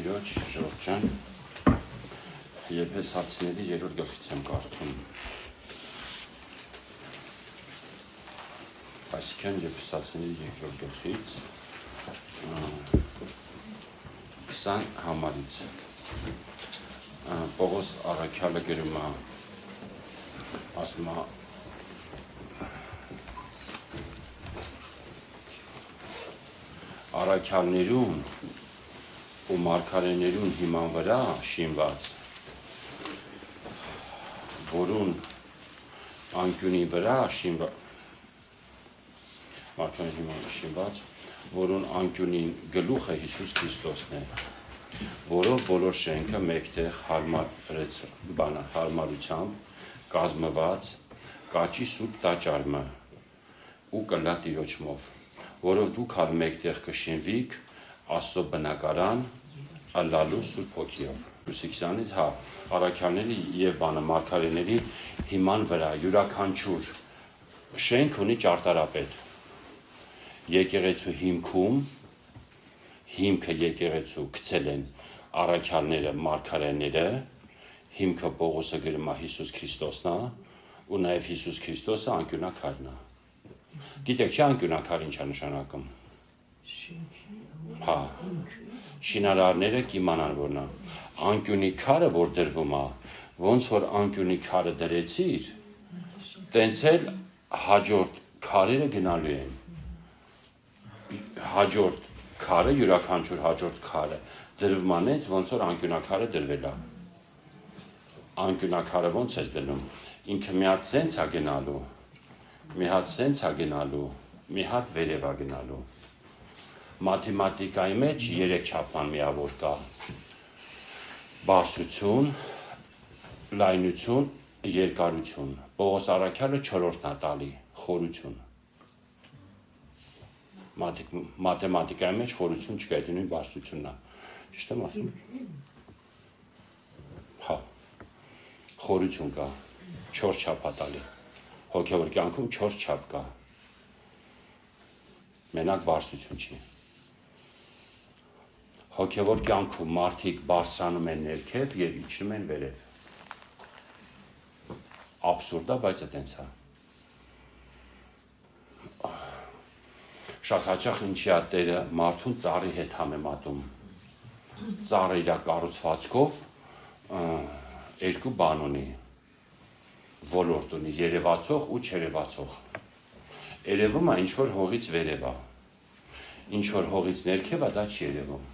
Տիրոջ Ժողովուրդ ջան, Եփեսացիների 3-րդ գլխից եմ կարդում։ Այսինքն Եփեսացիների 2-րդ գլխից 20 համարից Պողոս առաքյալը գրում է, ասում է առաքյալներուն ու մարգարեներուն հիման վրա շինված, որուն անկյունի վրա շինված, որուն անկյունին գլուխը Հիսուս Քրիստոսն է, որով բոլոր շենքը մեկտեղ հարմարությամբ կազմված կաճի սուրբ տաճարմը ու կլա Տիրոջմով, որով դուք հալ մեկտեղ կշինվիք Աստծո բնակարան ըլլալու Սուրբ Հոգիով։ Լուսիքսյանից առաքյալների եւ մարգարեների հիման վրա յուրաքանչյուր շենք ունի ճարտարապետ։ Եկեղեցու հիմքում հիմքը եկեղեցու գցել են առաքյալները, մարգարեները, հիմքը Պողոսը գրում է Հիսուս Քրիստոսն է, ու նաեւ Հիսուս Քրիստոսը անկյունակարն է։ Գիտեք, չէ՞ անկյունակար ինչ է նշանակում։ Շինարարները կիմանան որն է։ Անկյունի քարը որ դրվում է, ոնց որ անկյունի քարը դրեցիր, տենց էլ հաջորդ քարերը գնալու են։ Հաջորդ քարը, յուրաքանչյուր հաջորդ քարը դրվում անեց, ոնց որ անկյունակարը դրվել է։ Անկյունակարը ոնց է դնում։ Ինքը մի հատ սենց է գնալու, մի հատ սենց է գնալու, մի հատ վերև է գնալու։ Մաթեմատիկայի մեջ 3 չափման միավոր կա. բարձրություն, լայնություն, երկարություն։ Պողոս առաքյալը 4-րդն է տալի, խորություն։ Մաթեմատիկայի մեջ խորություն չկա, դա նույն բարձրությունն է։ Ճիշտ եմ ասում։ Խորություն կա, 4 չափ է տալի։ Հոգևոր կյանքում 4 չափ կա։ Մենակ բարձրություն չի։ Հոգևոր կյանքում մարդիկ բարձրանում են ներքև եւ իջնում են վերև։ Աբսուրդ է, բայց այդպես է։ Շատ հաճախ ինչի է Տերը մարդուն ծառի հետ համեմատում։ Ծառը իր կառուցվածքով 2 բան ունի, ոլորտ ունի՝ երևացող ու չերևացող։ Երևում է ինչ որ հողից վերև է, ինչ որ հողից ներքև է, դա չի երևում։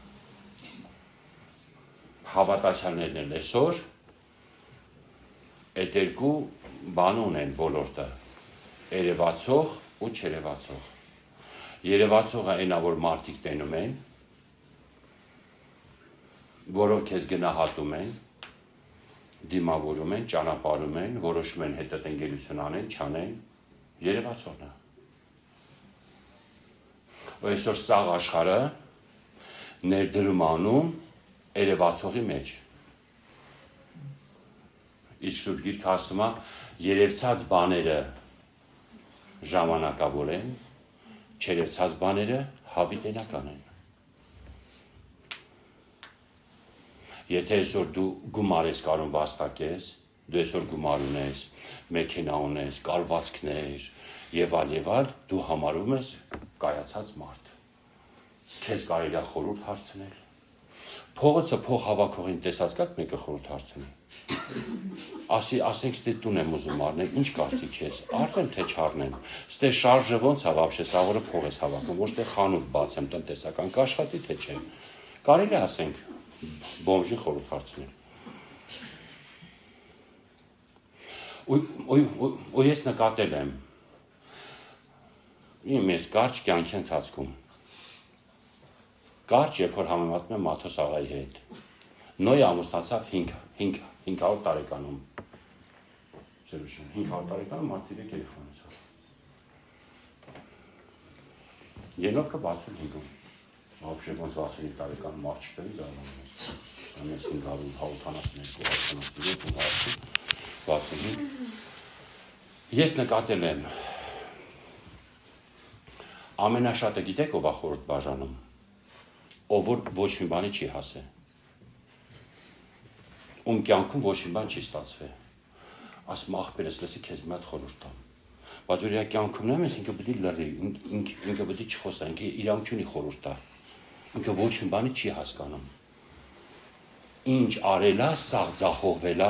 Հավատացյալներն էլ այսօր այդ 2 բան ունեն ոլորտը՝ երևացող ու չերևացող։ Երևացողը այնա, որ մարդիկ տենում են, որով քեզ գնահատում են, դիմավորում են, ճանապարհում են, որոշում են հետդ ընկերություն անեն, չանեն, երևացողն է։ Այսօր սաղ աշխարհը ներդրում անում երևացողի մեջ։ Իսկ Սուրբ Գիրքը ասում է, երևցած բաները ժամանակավոր են, չերևցած բաները հավիտենական են։ Եթե այսօր դու գումար ես կարող վաստակես, դու այսօր գումար ունես, մեքենա ունես, կալվածքներ եւ այլ, դու համարում ես կայացած մարդ։ Քեզ կարելի է խորհուրդ հարցնել։ Փողոցը փող հավաքողին տեսած կաք մեկը խորհուրդ հարցնի։ Ասենք ստե տուն եմ ուզում առնել, ինչ կարծիք ես, առնեմ թե չառնեմ։ Ստե շարժը ոնց է вообще, սաղորը փող ես հավաքում, ոչ թե խանութ բացեմ, տնտեսական կաշխատի թե չէ։ Կարելի է ասենք բոմժի խորհուրդ հարցնել։ Ու ես նկատել եմ իմ կարճ կյանքի ընթացքում կարճ, երբ որ համեմատում եմ Մաթոս աղայի հետ։ Նոյ ամուսնացավ 500 տարեկանում։ 500 տարեկանում մարդ 3 երեխա ունեցավ։ Ենովկը 65-ում։ Вообще ոնց 65 տարեկանում աղջիկների զարմանում ես։ Ամենս 500, Ես նկատել եմ ամենաշատը գիտեք ով է խորհուրդ բաժանում, ով որ ոչ մի բանի չի հասել։ ում կյանքում ոչ մի բան չի ստացվել։ Ասում աղբերս լսի քեզ մի հատ խորհուրդ տամ։ Բայց որ իր կյանքում նայում ես ինքը պետք է լռի, ինքը պետք է չխոսա, ինքը իրանք չունի խորհուրդ տա։ Ինքը ոչ մի բանի չի հասկանում։ Ինչ արելա, սաղ ձախողվելա,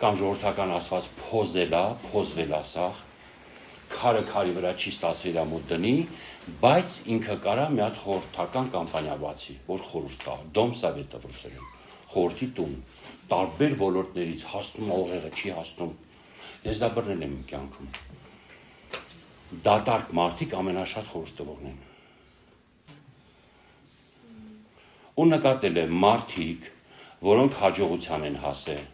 կամ ժողովրդական ասված փոզվելա սաղ, քարը քարի վրա չի ստացել իր մոտ դնի, բայց ինքը կարա մի հատ խորհրդական կամպանիա բացի, որ խորհուրդ տա, Դոմ Սովետը ռուսերեն, խորհրդի տուն, տարբեր ոլորտներից հասնում ողեղը չի հասնում։ Ես դա բռնել եմ իմ կյանքում։ Դատարկ մարդիկ ամենաշատ խորհուրդ տվողն են։ Ու նկատել է մարդիկ, որոնք հաջողության են հասել։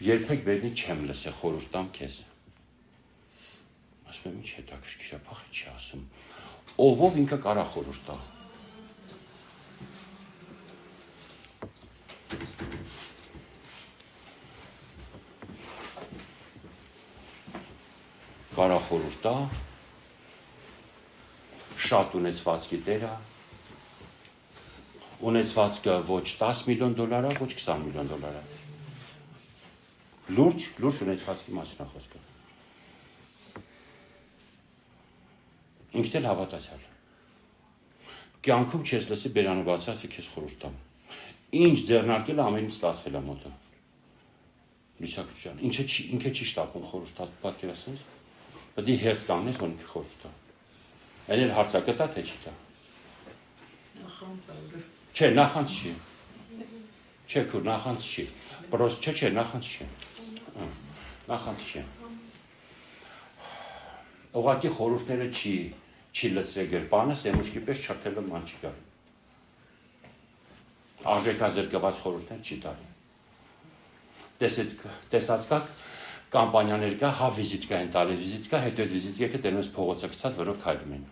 Երբեք բերնի չեմ լսել խորհուրդ տամ քեզ։ Ասում եմ ինչ հետաքրքիր է, փախի չի ասում։ Ով ինքը կարա խորհուրդ տա։ Կարա խորհուրդ տա, շատ ունեցվածքի տերը, ունեցվածքը ոչ 10 միլիոն դոլար է, ոչ 20 միլիոն դոլար է։ Լուրջ ունեցվածքի մասին է խոսքը։ Ինքն էլ հավատացյալ։ Կյանքում չես լսի բերանը բացած ու քեզ խորհուրդ տամ։ Ինչ ձեռնարկել ամեն ինչ ստացվել է մոտը։ Լուսակի ջան, ինքը չի շտապում խորհուրդ տա, պատկերացնես։ Պետք է հերթ տանես, որ ինքը խորհուրդ տա։ Այն էլ հարցակը տա, թե չի տա։ Չէ, նախանց չի։ Չէ, քուր, նախանց չի։ Պրոս, չէ, նախանց չի։ Նախանց չի։ Ուղղակի խորհուրդները չի լցրել գրպանը, սեմուշկի պես չրթելով ման չի գա։ Արժեքազրկված խորհուրդներ չի տալի։ Տեսած կաք կամպանիաներ կա, հա վիզիտկա են տալի, վիզիտկա, հետո այդ վիզիտկեքը տենում ես փողոցը գցած, որով քայլում են։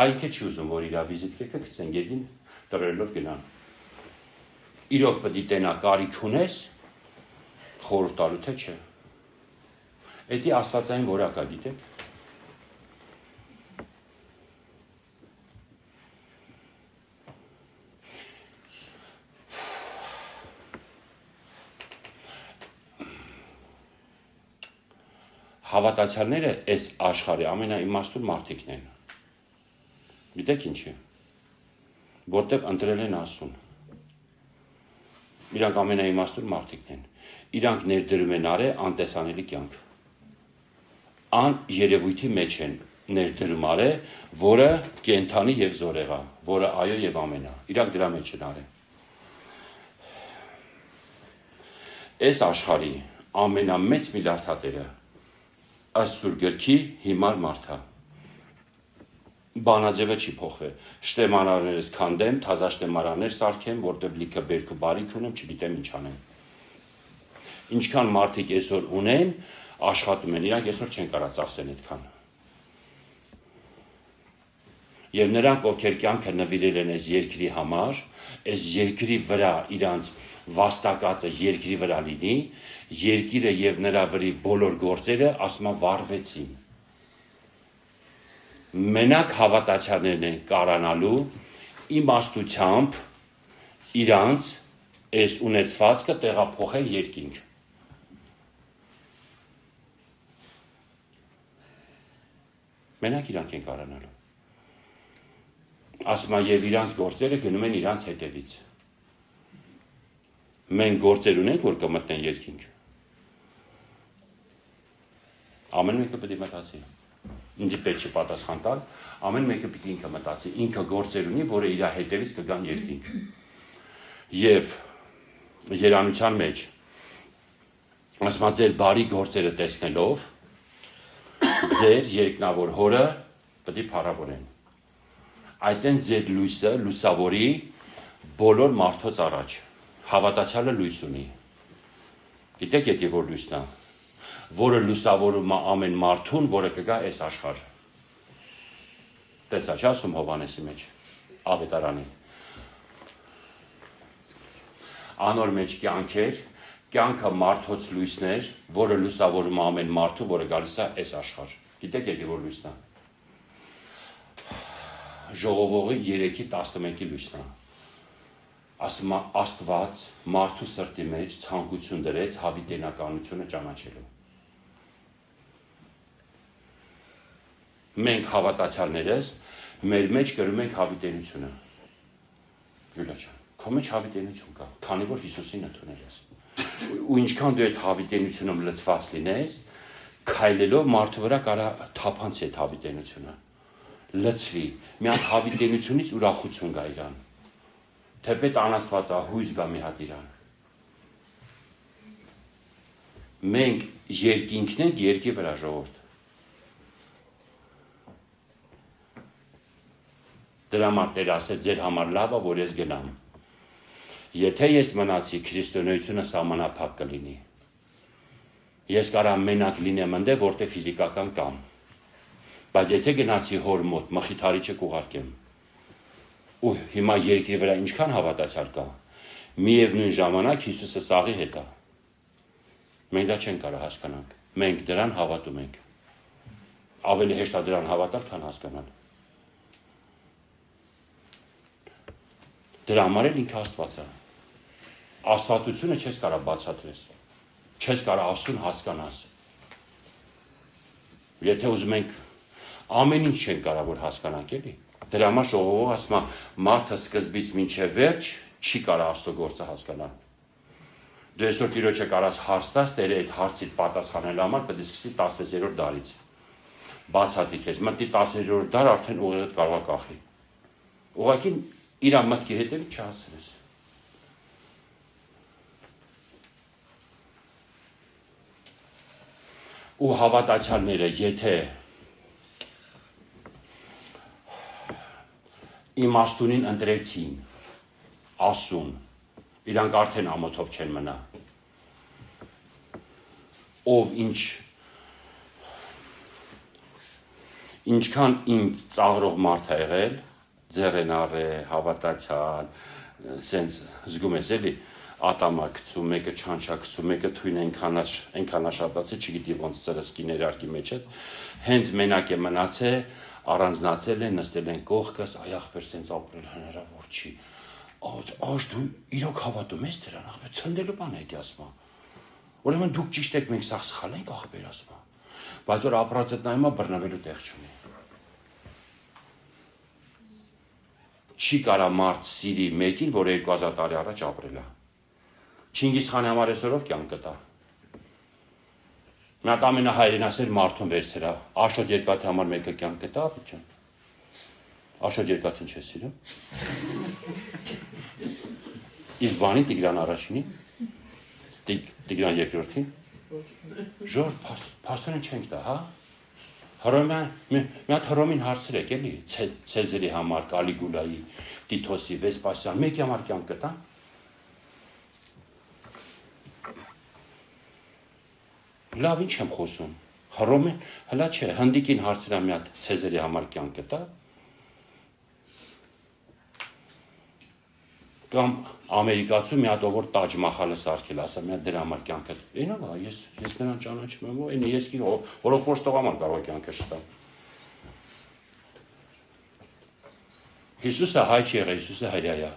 Այինքը չի ուզում, որ իր վիզիտկեքը գցեն գետին, տրելով գնան։ Իրոք պետք է տենա կարիք ունես, խորհուրդ տալու թե չէ։ Էդի աստվածային որակա, գիտեք։ Հավատացյալները այս աշխարհի ամենաիմաստուն մարդիկն են։ Գիտեք ինչի։ Որտեղ ընտրել են Աստծուն։ Իրանք ամենաիմաստուն մարդիկն են։ Իրանք ներդրում են արել անտեսանելի կյանք։ Ան երևույթի մեջ են ներդրում արել, որը կենթանի եւ զորեղա, որը այո եւ ամենա։ Իրանք դրա մեջ են արել։ Այս աշխարհի ամենամեծ միլիարդատերը ըստ Սուրբ գրքի հիմար մարդա։ Բանաձևը չի փոխվել։ Շտեմարաններս քանդեմ, թազաշտեմարաններ սարքեմ, որտեղ լիքը բերք ու բարիք ունեմ, չգիտեմ ինչ անեմ։ Ինչքան մարդիկ այսօր ունեն, աշխատում են, իրանք այսօր չեն կարող ծախսեն այդքան։ Եվ նրանք, ովքեր կյանքը նվիրել են այս երկրի համար, այս երկրի վրա իրանց վաստակածը երկրի վրա լինի, երկիրը եւ նրա վրի բոլոր գործերը ասма վառվեցին։ Մենակ հավատացյալներն են կարանալու իմաստությամբ իրանց այս ունեցվածքը տեղափոխել երկինք։ Մենակ իրանք են կարանալու։ Ասма եւ իրանց գործերը գնում են իրանց հետևից։ Մենք գործեր ունենք, որ կմտնեն երկինք։ Ամեն մեկը պետք է մտածի։ Ինձ պետք չի պատասխան տալ, ամեն մեկը պետք է ինքը մտածի, ինքը գործեր ունի, որը իր հետևից կգան երկինք։ Եվ երանության մեջ ասма ձեր բարի գործերը տեսնելով ձեր երկնավոր հորը պետք է փառավորեն։ Այդտեն ձեր լույսը լուսավորի բոլոր մարդոց առաջ։ Հավատացյալը լույս ունի։ Գիտեք եկի որ լույսն է, որը լուսավորում է ամեն մարդուն, որը կգա այս աշխարհ։ Տեսա չի ասում Հովհաննեսի մեջ, ավետարանի։ Անոր մեջ կյանքեր, կյանքը մարդոց լույսներ, որը լուսավորում է ամեն մարդու, որը գալիս է այս աշխարհ։ Գիտեք եկի որ լույսն է։ Ժողովողի 3:11 լույսն է։ Ասում է Աստված մարդու սրտի մեջ ցանկություն դրեց հավիտենականությունը ճանաչելու։ Մենք հավատացյալներս մեր մեջ կրում ենք հավիտենությունը։ Յուլիա ջան, քո մեջ հավիտենություն կա, քանի որ Հիսուսին ընդունել ես։ Ու ինչքան դու այդ հավիտենությունում լցված լինես, քայլելով մարդու վրա կարա թափանցի այդ հավիտենությունը։ Լցվի, մի հատ հավիտենությունից ուրախություն գա իրան։ Թեպետ անաստվածա հույս գա մի հատ իրան։ Մենք երկինքն ենք երկի վրա ժողովուրդ։ Դրա համար Տեր ասեց ձեր համար լավ է, որ ես գնամ։ Եթե ես մնացի, քրիստոնեությունը սահմանափակ կլինի։ Ես կարամ մենակ լինեմ ընդ որտեղ ֆիզիկական կամ։ Բայց եթե գնացի հոր մոտ, մխիթարիչը կուղարկեմ։ Ու հիմա երկրի վրա ինչքան հավատացյալ կա։ Միևնույն ժամանակ Հիսուսը սաղի հետ է։ Մենք դա չենք կարող հասկանանք։ Մենք դրան հավատում ենք։ Ավելի հեշտ է դրան հավատալ, քան հասկանալ։ Դրա համար էլ ինքը Աստված է։ Աստվածությունը չես կարող բացատրես։ Չես կարող ասուն հասկանաս։ Եթե ուզում ենք ամեն ինչ չենք կարող որ հասկանանք էլի։ Դրա համար ժողովուրդը ասում է մարդը սկզբից մինչև վերջ չի կարող Աստծո գործը հասկանալ։ Դու այսօր Տիրոջը կարաս հարց տաս, Տերը այդ հարցիդ պատասխանելու համար պետք է սկսի 16-րդ դարից։ Բացատի քեզ, մտի 10-րդ դար արդեն ուղեղդ կարող է կախի։ Ուղղակի իր մտքի հետևից չհասցնես։ Ու հավատացյալները, եթե իմաստունին ընտրեցին, ասուն, իրանք արդեն ամոթով չեն մնա։ Ով ինչքան ինձ ծաղրող մարդ է եղել, ձեռենար է, հավատացյալ, սենց զգում ես էլի, ատամա գցում, մեկը չանչա գցում, մեկը թույն այնքան աշատացել, չգիտի ոնց ծրսկի ներարկի մեջ է, հենց մենակ է մնացել, առանձնացել է, նստել են կողքս, այ ախպեր սենց ապրել հնարավոր չի։ Աշ դու իրոք հավատում ես դրան, ախպեր, ցնդելու բան է դա ասում։ Ուրեմն դուք ճիշտ եք, մենք սաղ սխալ ենք ախպեր ասում։ Բայց որ ապրածդ նայում է բռնվելու տեղ չունի։ Չի կարա մարդ սիրի մեկին, որ 2000 տարի առաջ ապրել է։ Չինգիս խանի համար այսօրով կյանք կտա։ Մի հատ ամենահայրենասեր մարդուն վերցրա, Աշոտ Երկաթի համար մեկը կյանք կտա, ապիճան։ Աշոտ Երկաթին չես սիրում։ Իսկ բանի Տիգրան առաջինի, Տիգրան երկրորդին։ Ժոր փաստորեն չենք տա, հա։ Մի հատ Հռոմին հարցրեք էլի, Ցեզարի համար, Կալիգուլայի, Տիտոսի, Վեսպասյան, մեկի համար կյանք կտա։ Լավ ինչ եմ խոսում։ Հռոմին, հլա չէ, հնդիկին հարցրա մի հատ Ցեզարի համար կյանք կտա։ Կամ ամերիկացու մի հատ ով որ Տաջ Մախալը սարքել, ասա մի հատ դրա համար կյանքը։ Այնով է, ես նրան ճանաչում եմ, այնը ես կին հոլոկոստով համար կարող է կյանքը շտամ։ Հիսուսը հայ չի եղել, Հիսուսը հրեա է։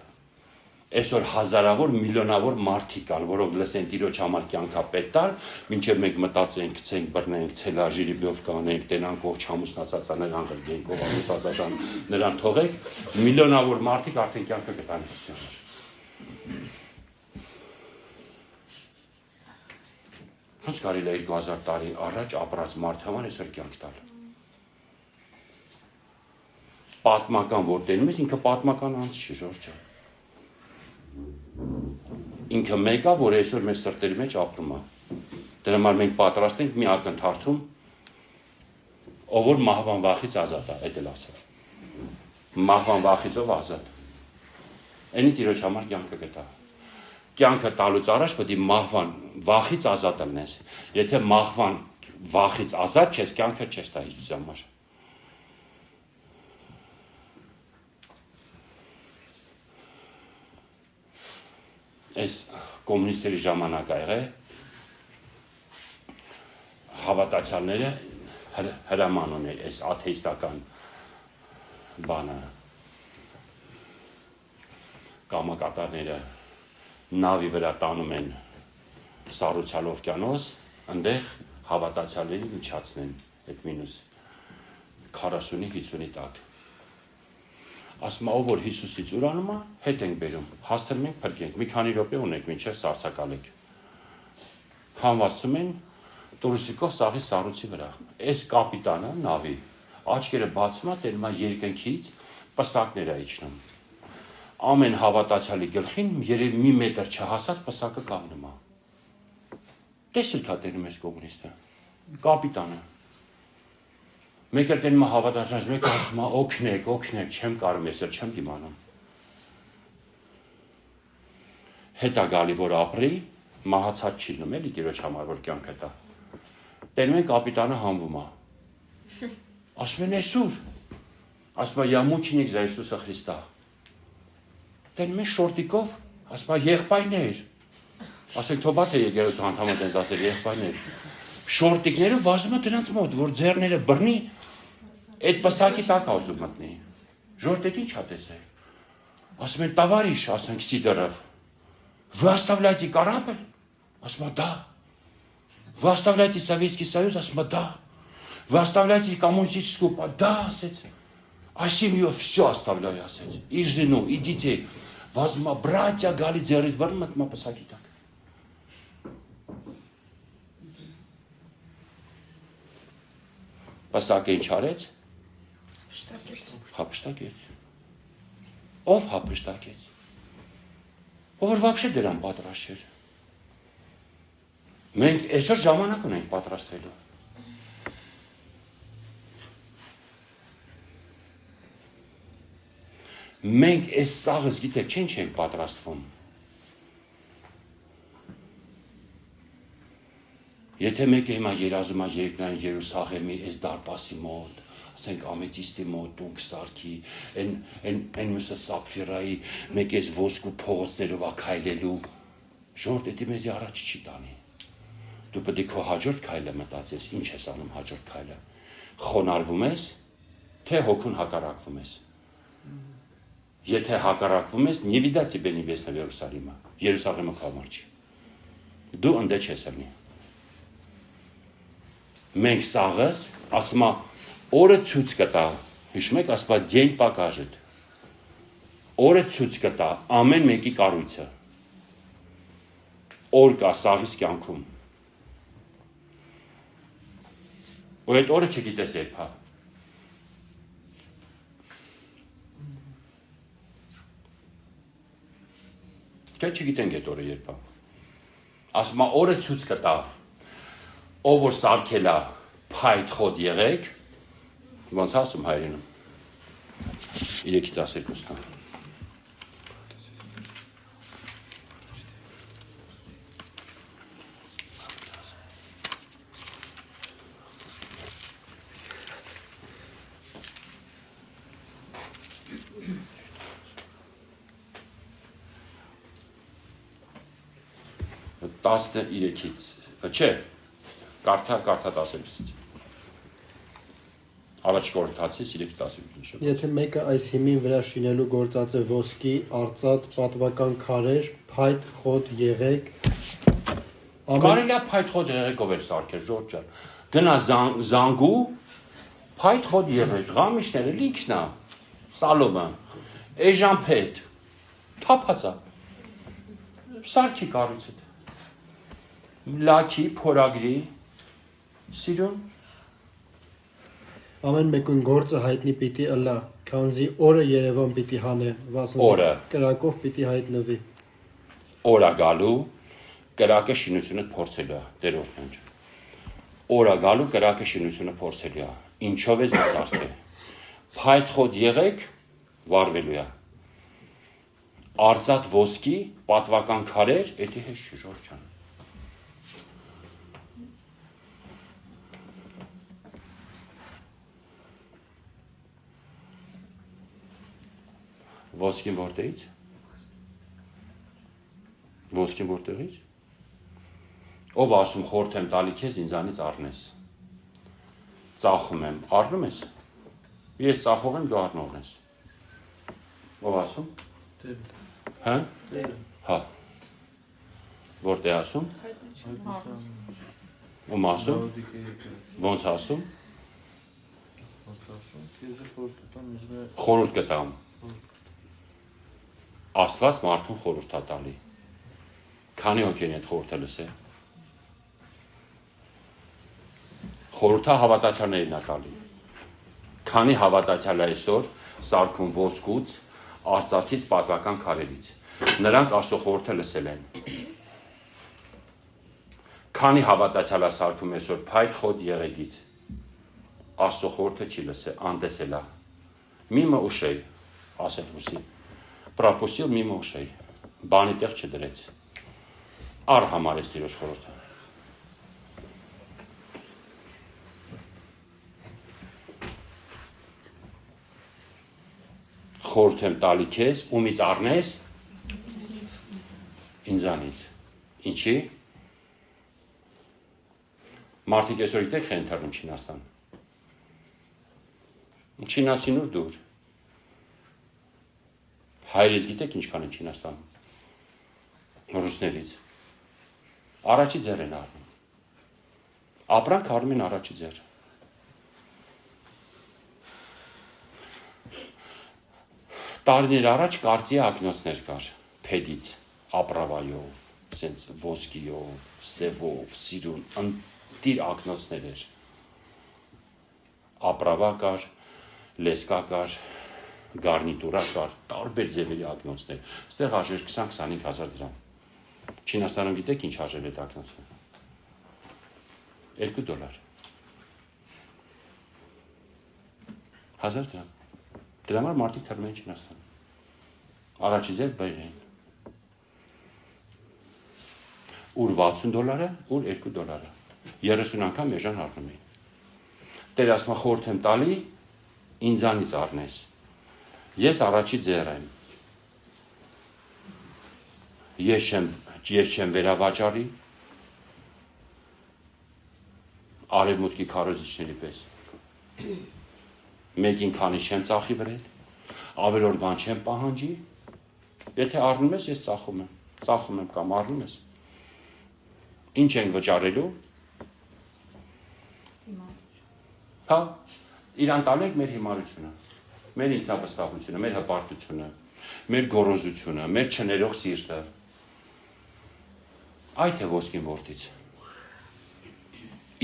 Այսօր հազարավոր, միլիոնավոր մարդիկ կան, որոնք լսեն Տիրոջ համար կյանքա պետք տալ, մինչև մենք մտածենք, գցենք, բռնենք, ցելաժիրիբով կանենք, տենանք ով չամուսնացած է, նրան ղրգենք, ով ամուսնացած է, նրան թողենք, միլիոնավոր մարդիկ արդեն կյանքը կտան Հիսուսի համար։ Ոնց կարելի է 2000 տարի առաջ ապրած մարդ համար այսօր կյանք տալ։ Պատմական որ տենում ես, ինքը պատմական անց չի, Ժորժ ջան։ Ինքը մեկը, որ այսօր մեր սրտերի մեջ ապրում է։ Դրա համար մենք պատրաստ ենք մի ակնթարթում, ով որ մահվան վախից ազատ է, այդ էլ ասել։ Մահվան վախիցով ազատ։ Այնի Տիրոջ համար կյանքը կտա։ Կյանքը տալուց առաջ պետք է մահվան վախից ազատ լինես։ Եթե մահվան վախից ազատ չես, կյանքը չես տա Հիսուսի համար։ Այս կոմունիստերի ժամանակ ա եղել, հավատացյալները հրաման ունի այս աթեիստական բանը կամակատարները նավի վրա տանում են սառուցյալ օվկիանոս, այնտեղ հավատացյալների միջացնեն այդ մինուս 40-50-ի տակ։ Ասում ով որ Հիսուսից ուրանում է, հետ ենք բերում, հասցնում ենք փրկենք, մի քանի րոպե ունենք, մինչև սառցակալեք։ Հանվածում են տուրիստիկով սաղի սառույցի վրա։ Այս կապիտանը նավի աչքերը բացում է, տերում է երկնքից պսակներ է իջնում։ Ամեն հավատացյալի գլխին երևի մի մետր չհասած պսակը կանգնում է։ Տեսել թա տերում ես կոմունիստը, կապիտանը։ Մեկը տերում է հավատացյալից, մեկը ասում է օգնեք, չեմ կարում, ես էլ չեմ դիմանում։ Հետա գալի որ ապրի, մահացած չի լինում, էլի Տիրոջ համար որ կյանքը տա։ Տերում են կապիտանը հանվում է։ Ասում են այսուր։ Ասում է я мученик за Иисуса Христа։ Տերում են շորտիկով, ասում է եղբայրներ։ Ասենք թոբա թե եկեղեցու անդամը տենց ասել եղբայրներ։ Շորտիկները վազում է դրանց մոտ, որ ձեռները բռնի, այդ պսակի տակ ասում մտնի։ Ժորտետ ինչ ա տեսել։ Ասում են տավարիշ, ասենք Սիդորով։ Вы оставляете корабль? Ասում է да։ Вы оставляете Советский Союз? Ասում է да։ Вы оставляете коммунистическую партию? Да, ասեց։ А семью все оставляю, ասեց։ И жену, и детей. Возьма братья գալի ձեռից բռնում մտնում պսակի տակ։ Պսակը ինչ արեց։ Հափշտակեց։ Ով հափշտակեց։ Ով որ вообще դրան պատրաստ չէր։ Մենք այսօր ժամանակ ունենք պատրաստվելու։ Մենք այս սաղս գիտեք չենք պատրաստվում։ Եթե մեկը հիմա երազում է երկնային Երուսաղեմի այս դարպասի մոտ, ասենք ամեթիստի մոտ տունք սարքի, այն մյուսը սապֆիրայի, մեկ այս ոսկու փողոցներով ակայլելու, ժորդ էդի մեզի առաջ չի տանի։ Դու պետք է քո հաջորդ քայլը մտածես, ինչ ես անում հաջորդ քայլը։ Խոնարհվում ես, թե հոգուն հակառակվում ես։ Եթե հակառակվում ես, не видать тебе небесного Иерусалима։ Երուսաղեմը քո համար չի։ Դու ընդ չես ելնի։ Մենք սաղս, ասում է, օրը ցույց կտա, հիշում եք, ասում է, դень покажет։ Օրը ցույց կտա ամեն մեկի կառույցը։ Օր կա սաղիս կյանքում։ Ու այդ օրը չգիտես երբ է։ Չէ, չգիտենք այդ օրը երբ է։ Ասում է, օրը ցույց կտա, ով որ սարքել է փայտ խոտ եղեք, ոնց ասում հայերենում։ 3:12-ն։ Տասը 3-ից, չէ, կարթա 10-ից։ Առաջ կորթացից 3-10-ից։ Եթե մեկը այս հիմին վրա շինելու գործած է ոսկի, արծաթ, պատվական քարեր, փայտ, խոտ, եղեք։ Կարելի է փայտ խոտ եղեկով էր սարքել, Ժորժ ջան։ Գնա զանգու, փայտ խոտ եղեք, ղամիշները լիքնա, սալոմը, էժամփետ, թափածա, սարքի կառույցը, լաքի, փորագրի, սիրուն, ամեն մեկուն գործը հայտնի պիտի ըլա, քանզի օրը Երևան պիտի հանե, օրը կրակով պիտի հայտնվի։ Օրա գալու կրակը շինությունը փորձելու է, Տերորդն ջան։ Օրա գալու կրակը շինությունը փորձելու է։ Ինչով է սարքել։ Փայտ խոտ եղեք, վարվելու է։ Արծաթ ոսկի, պատվական քարեր, էդի հետ չի, Ժորժ ջան։ Ոսկին որտեղից։ Ոսկին որտեղից։ Ով ասում խորթ եմ տալի քեզ ինձանից առնես։ ծախում եմ, առնում ես։ Ես ծախող եմ, դու առնողն ես։ Ով ասում։ Հա։ Հա։ Որտե ասում։ Ում ասում։ Ոնց ասում։ Խորհուրդ կտամ։ Աստված մարդուն խորհուրդ է տալի։ Քանի հոգի են այդ խորհուրդը լսել։ Խորհուրդը հավատացյալներին է տալի։ Քանի հավատացյալ է այսօր սարքում ոսկուց, արծաթից, պատվական քարերից։ Նրանք Աստծո խորհուրդը լսել են։ Քանի հավատացյալ է սարքում այսօր փայտ խոտ եղեգից։ Աստծո խորհուրդը չի լսել, անդեսել է։ Միմը ուշեյ, ասել ռուսի։ Пропустил мимо ушей։ Բանի տեղ չդրեց։ Առ համարեց Տիրոջ խորհուրդը։ Խորհուրդ եմ տալի քեզ, ումից առնես։ Ինձանից։ Ինչի։ Մարդիկ այսօր գիտեք խեն ընթերնում Չինաստան։ Չինացին ուր դուր։ Հայրից գիտեք ինչքան է Չինաստանում։ Ռուսներից։ Առաջի ձեռ են առնում։ Ապրանք առնում են առաջի ձեռ։ Տարիներ առաջ կարծի ակնոցներ կար, փեդից, ապրավայով, սենց ոսկիով, սևով, սիրուն, ընտիր ակնոցներ էր։ Ապրավա կար, լեսկա կար, գարնիտուրա կար, տարբեր ձևերի ակնոցներ։ Ստեղ արժեր 20-25 հազար դրամ։ Չինաստանում գիտեք ինչ արժեր այդ ակնոցը։ $2 1000 դրամ։ Դրա համար մարդիկ թռնում են Չինաստան։ Առաջի ձեր բերեն։ Ուր $60, ուր $2։ 30 անգամ էժան առնում էին։ Տեր ասում խորհուրդ եմ տալի, ինձանից առնես։ Ես առաջի ձեռ եմ։ Ես չեմ վերավաճառի։ Արևմուտքի քարոզիչների պես։ Մեկին քանի չեմ ծախի վրել, ավելորդ բան չեմ պահանջի, եթե առնում ես, ես ծախում եմ կամ առնում ես, ինչ ենք վճարելու, հա, իրան տալու ենք մեր հիմարությունը, մեր ինքնավստահությունը, մեր հպարտությունը, մեր գոռոզությունը, մեր չներող սիրտը, այդ է ոսկին որդից,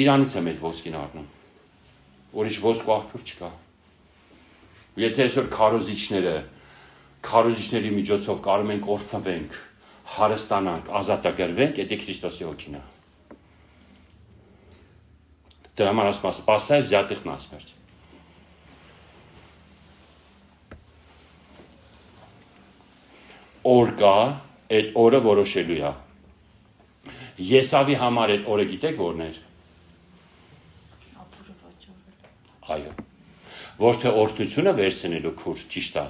իրանից եմ այդ ոսկին առնում, ուրիշ ոսկու աղբյուր չկա, եթե այսօր քարոզիչների միջոցով կարող ենք օրհնվենք, հարստանանք, ազատագրվենք, դա Քրիստոսի հոգին է։ Դրա համար ասում է, սպասայ взятых насмерть։ Օր կա, այդ օրը որոշելու է։ Եսավի համար այդ օրը գիտեք որն էր։ Այո։ Ոչ թե օրհնությունը վերցնելու քուր, ճիշտ է,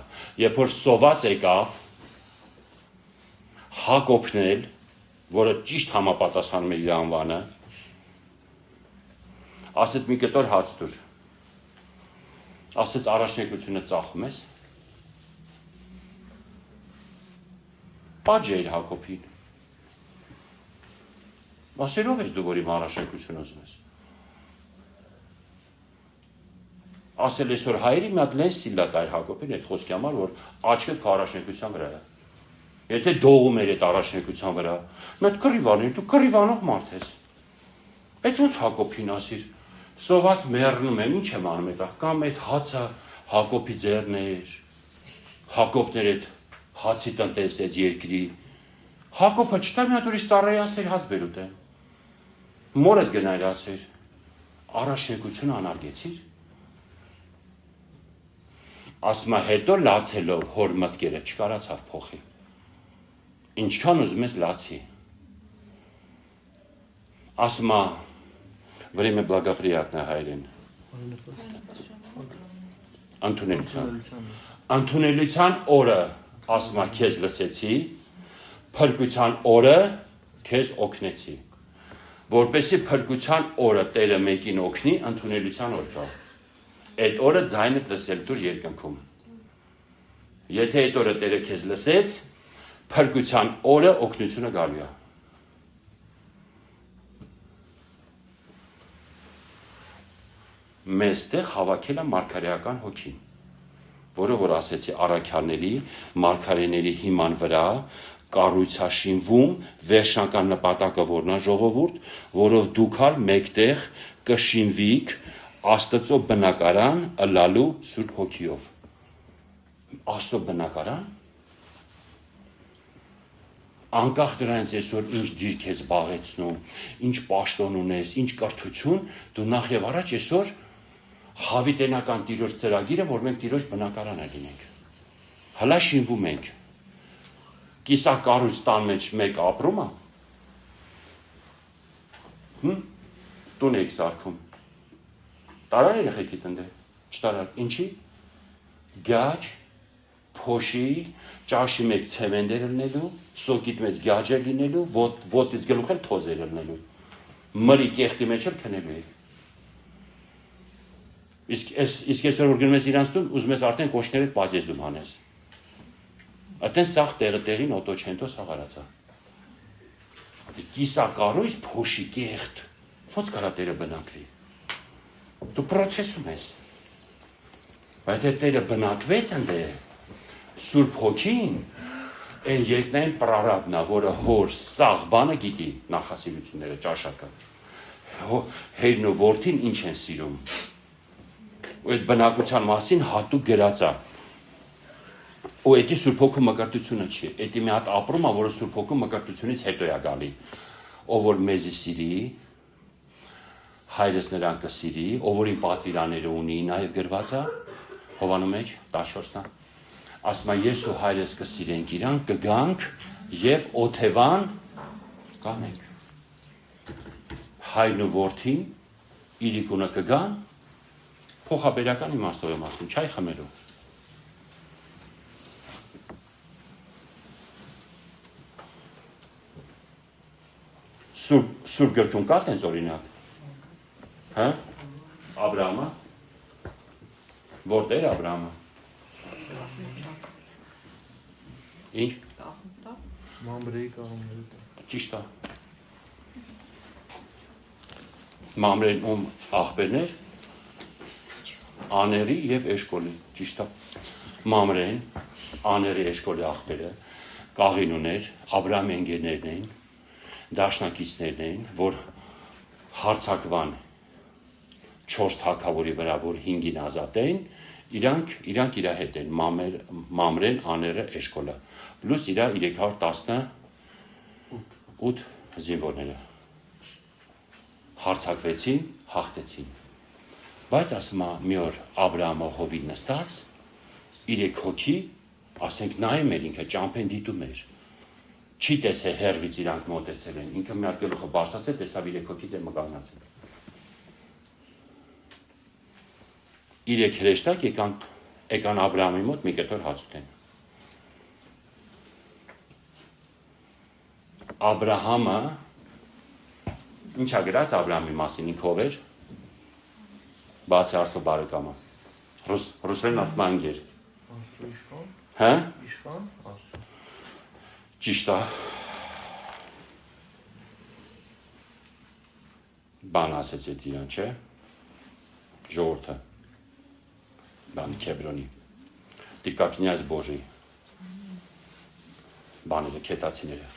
երբ որ սոված եկավ Հակոբն էլ, որը ճիշտ համապատասխանում է իր անվանը, ասեց մի կտոր հաց տուր, ասեց առաջնեկությունը ծախում ես, պատժ էր Հակոբին, ասելով ես դու, որ իմ առաջնեկություն ուզում ես, ասել այսօր հայերի մի հատ լեն սիլա տայր Հակոբին այդ խոսքի համար, որ աչքդ քո առաջնեկության վրա է։ Եթե դողում էր այդ առաջնեկության վրա, մեծ կռիվան, դու կռիվանող մարդ ես։ Այդ ոնց Հակոբին ասիր, սոված մեռնում եմ, ինչ եմ անում այդ, կամ այդ հացը Հակոբի ձեռն էր, Հակոբն էր այդ հացի տնտես այդ երկրի։ Հակոբը չտա մի հատ ուրիշ ծառայի ասեր հաց բեր ուտեմ։ Մորդ գնայր ասեր, առաջնեկությունը անարգեցիր։ Ասում է հետո լացելով հոր մտքերը չկարացավ փոխի։ Ինչքան ուզում ես լացի։ Ասում է время благоприятное հայերեն։ Ընդունելության օրը ասում է քեզ լսեցի, փրկության օրը քեզ օգնեցի։ որպեսզի փրկության օրը Տերը մեկին օգնի, ընդունելության օր կա։ Այդ օրը ձայնը լսել դուր երկնքում։ Եթե այդ օրը Տերը քեզ լսեց, փրկության օրը օգնությունը գալու է։ Մեստեղ հավաքել է մարգարեական հոգին, որը որ ասեցի առաքյալների, մարգարեների հիման վրա կառույցաշինվում վերջնական նպատակը որն է ժողովուրդ, որով դուք ալ մեկտեղ կշինվիք Աստծո բնակարան ըլլալու Սուրբ Հոգիով։ Աստծո բնակարան անկախ դրանից այսօր ինչ դիրք ես զբաղեցնում, ինչ պաշտոն ունես, ինչ կրթություն, դու նախ եւ առաջ այսօր հավիտենական Տիրոջ ծրագիրը, որ մենք Տիրոջ բնակարանը լինենք։ Հլա շինվում ենք։ Կիսակառույց տան մեջ մեկ ապրում է։ Տուն եք սարքում։ Տարան երեխեքի տնտե, չտարան, ինչի, գաջ, փոշի, ճաշի մեկ ցեմենտեր լինելու, սոկիտ մեջ գաջեր լինելու, ոտից գլուխ էլ թոզեր լինելու, մրի կեղտի մեջ էլ քնելու եք։ Իսկ այսօր որ գնում ես իրանց տուն, ուզում ես արդեն կոշները պատեզում հանես։ Այդտեն սաղ տեղին օտոչենտո սաղարացա։ Կիսակառույց փոշի կեղտ, ոնց կարա Տերը բնակվի։ Դու պրոցեսում ես։ Բայց այդ Տերը բնակվեց ընդ է, Սուրբ Հոգին, այն երկնային պրարաբն է, որը հոր սաղ բանը գիտի նախասիրությունները, ճաշակը։ Հերն ու որդին ինչ են սիրում։ Ու այդ բնակության մասին հատուկ գրած է։ Ու էդի Սուրբ Հոգու մկրտությունը չի։ Էդի մի հատ ապրում է, որը Սուրբ Հոգու մկրտությունից հետո է գալի։ Ով որ մեզի սիրի, հայրս նրան կսիրի, ով որ իմ պատվիրանները ունի, նաև գրված է Հովանու մեջ 14-ն։ Ասում է ես ու հայրս կսիրենք իրան, կգանք եւ օթևան կանենք։ Հայրն ու որդին իրիկունը կգան, փոխաբերական իմաստով եմ ասում, չայ խմելու։ Սուրբ գրքում կա տենց օրինակ։ Հա? Աբրահամը։ Որտե՞ր Աբրահամը։ Ինչ։ Մամրեի կողմերը։ Ճիշտ է։ Մամրեն ում աղբերներ Աների եւ Էշկոլի, ճիշտ է։ Մամրեն Աների Էշկոլի աղբերը Կաղին ուներ, Աբրահամի ընկերներն էին, դաշնակիցներն էին, որ հարցակվան 4 թագավորի վրա, որ 5-ին ազատեն, իրանք իր հետ են, Մամրեն, Աները, Էշկոլը, պլյուս իր 318 զինվորները հարցակվեցին, հաղթեցին։ Բայց ասում է մի օր Աբրահամը հովին նստած, 3 հոգի, ասենք նայում էր ինքը ճամփեն դիտում էր։ Չի տեսե հերվից իրանք մոտեցել են, ինքը մի հատ գլուխը բարձրացել, տեսավ 3 հոգի դեմ կանգնած են։ 3 հրեշտակ եկան Աբրահամի մոտ մի կտոր հաց ուտեն։ Աբրահամը ինչա գրած Աբրահամի մասին ինքը ով էր։ Բացի Արսո բարեկամը։ Ռուսերեն ասում անգեր։ Աստծո իշխան։ Հա? Իշխան, Աստծո։ Ճիշտ է։ Բան ասեց այդ իրան, չէ՞։ Ժողովուրդը։ Բան Քեբրոնի։ Տիկա կնյազ Բոժի։ Բաները քետացիները։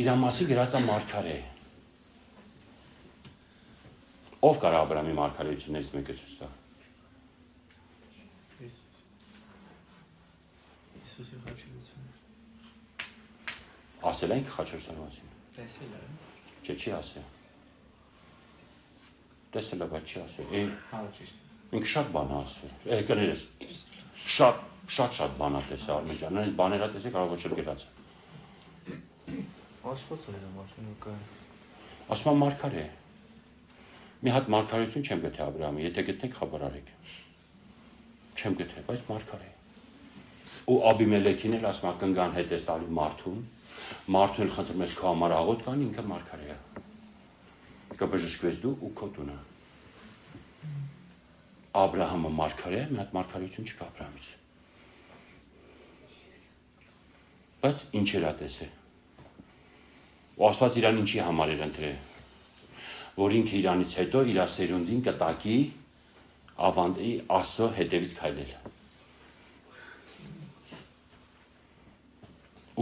Իրա մասի գրած է մարգարե։ Ով կար Աբրահամի մարգարեություններից մեկը ցույց տա։ Հիսուսի խաչելությունը։ Ասել ենք խաչելության մասին։ Տեսել եմ։ Չի ասել։ Տեսել է, բայց չի ասել։ Հա, ճիշտ։ Ինքը շատ բան է ասել։ Կներես։ Շատ բան է տեսել Արմենջան։ Նույնիսկ բաներ է տեսել, կարող ոչ էլ գրած։ Աստված էր ասում կա։ Ասում եմ մարգարե։ Մի հատ մարգարեություն չեմ գտե Աբրահամի, եթե գտնեք խաբարարեք։ Չեմ գտե, բայց մարգարե։ Ու Աբիմելեքին էլ ասում է կնգան հետ էս տալու մարդուն, մարդուն խնդրում ես քո համար աղոտ կան, ինքը մարգարե է։ կբժշկվես դու ու քո տունը։ Աբրահամը մարգարե, մի հատ մարգարեություն չկա Աբրահամից։ Բայց ինչ էր ատեսը։ Ու Աստված իրան ինչի համար էր ընտրել, որ ինքը իրանից հետո իր սերունդին կտակի ավանդի Աստծո հետևից քայլել։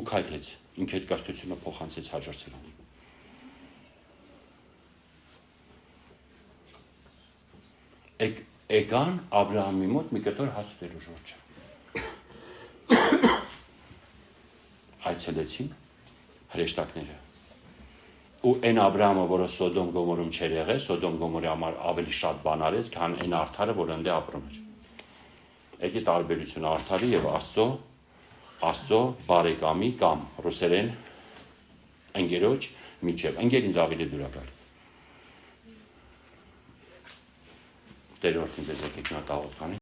Ու քայլեց, ինքը այդ կրթությունը փոխանցեց հաջորդ սերունդին։ Եկան Աբրահամի մոտ մի կտոր հաց ուտելու Ժորժը։ Այցելեցին հրեշտակները։ Ու այն Աբրահամը, որը Սոդոմ Գոմորում չէր եղել, Սոդոմ Գոմորի համար ավելի շատ բան արեց, քան այն արդարը, որ ընդ ապրում էր։ Եկի տարբերությունը արդարի եւ Աստծո բարեկամի կամ ռուսերեն ընկերոջ միջև։ Ընկեր ինձ ավելի դուր է գալի։ Տերորդին դες եկեք նա տաղոտ քանի